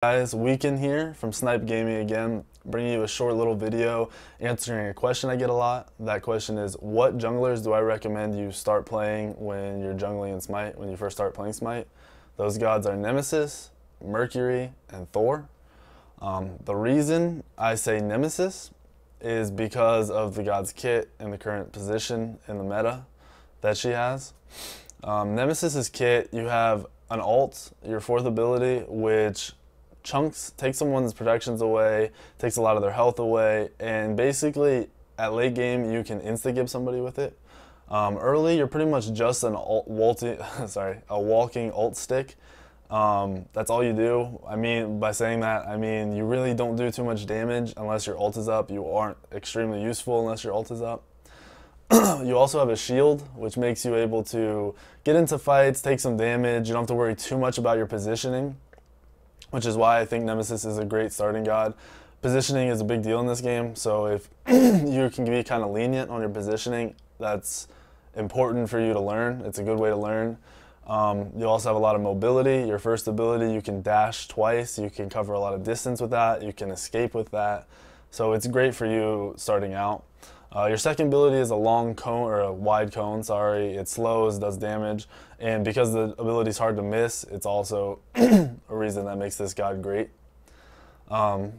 Guys, Weekend here from Snipe Gaming again, bringing you a short little video answering a question I get a lot. That question is, what junglers do I recommend you start playing when you're jungling in Smite, when you first start playing Smite? Those gods are Nemesis, Mercury, and Thor. The reason I say Nemesis is because of the god's kit and the current position in the meta that she has. Nemesis's kit, you have an ult, your fourth ability, which takes someone's protections away, takes a lot of their health away, and basically at late game you can insta-give somebody with it. Early you're pretty much just a walking ult stick. That's all you do. I mean, by saying that, I mean you really don't do too much damage unless your ult is up. You aren't extremely useful unless your ult is up. You also have a shield, which makes you able to get into fights, take some damage. You don't have to worry too much about your positioning, which is why I think Nemesis is a great starting god. Positioning is a big deal in this game, so if you can be kind of lenient on your positioning, that's important for you to learn. It's a good way to learn. You also have a lot of mobility. Your first ability, you can dash twice, you can cover a lot of distance with that, you can escape with that. So it's great for you starting out. Your second ability is a long cone, or a wide cone, sorry. It slows, does damage, and because the ability is hard to miss, it's also a reason that makes this god great. The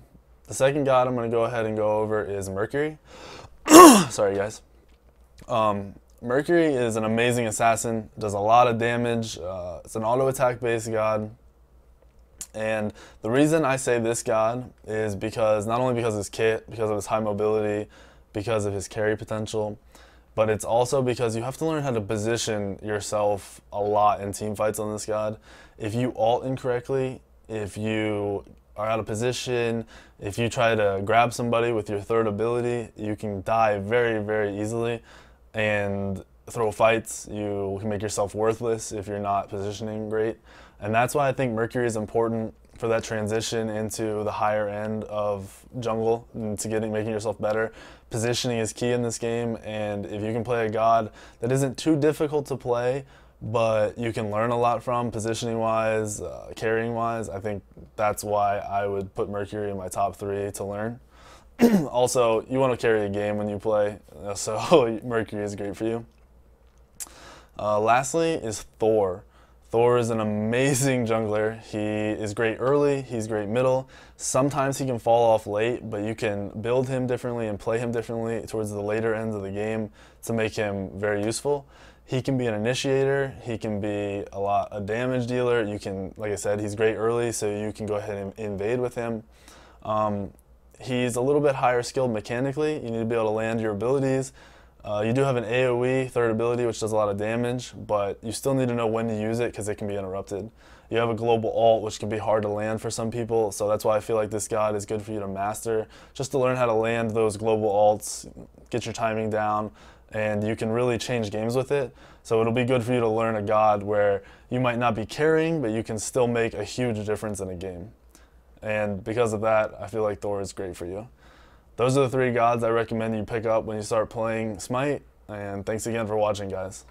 second god I'm going to go ahead and go over is Mercury. Sorry guys. Mercury is an amazing assassin, does a lot of damage. It's an auto attack based god. And the reason I say this god is because, not only because of his kit, because of his high mobility, because of his carry potential, but it's also because you have to learn how to position yourself a lot in team fights on this god. If you ult incorrectly, if you are out of position, if you try to grab somebody with your third ability, you can die very, very easily and throw fights. You can make yourself worthless if you're not positioning great. And that's why I think Mercury is important for that transition into the higher end of jungle, and to making yourself better. Positioning is key in this game, and if you can play a god that isn't too difficult to play, but you can learn a lot from positioning wise, carrying wise, I think that's why I would put Mercury in my top 3 to learn. Also, you want to carry a game when you play, so Mercury is great for you. Lastly is Thor. Thor is an amazing jungler. He is great early, he's great middle. Sometimes he can fall off late, but you can build him differently and play him differently towards the later ends of the game to make him very useful. He can be an initiator, he can be a damage dealer. You can, like I said, he's great early, so you can go ahead and invade with him. He's a little bit higher skilled mechanically. You need to be able to land your abilities. You do have an AoE, third ability, which does a lot of damage, but you still need to know when to use it because it can be interrupted. You have a global ult, which can be hard to land for some people, so that's why I feel like this god is good for you to master, just to learn how to land those global ults, get your timing down, and you can really change games with it. So it'll be good for you to learn a god where you might not be carrying, but you can still make a huge difference in a game. And because of that, I feel like Thor is great for you. Those are the 3 gods I recommend you pick up when you start playing Smite, and thanks again for watching, guys.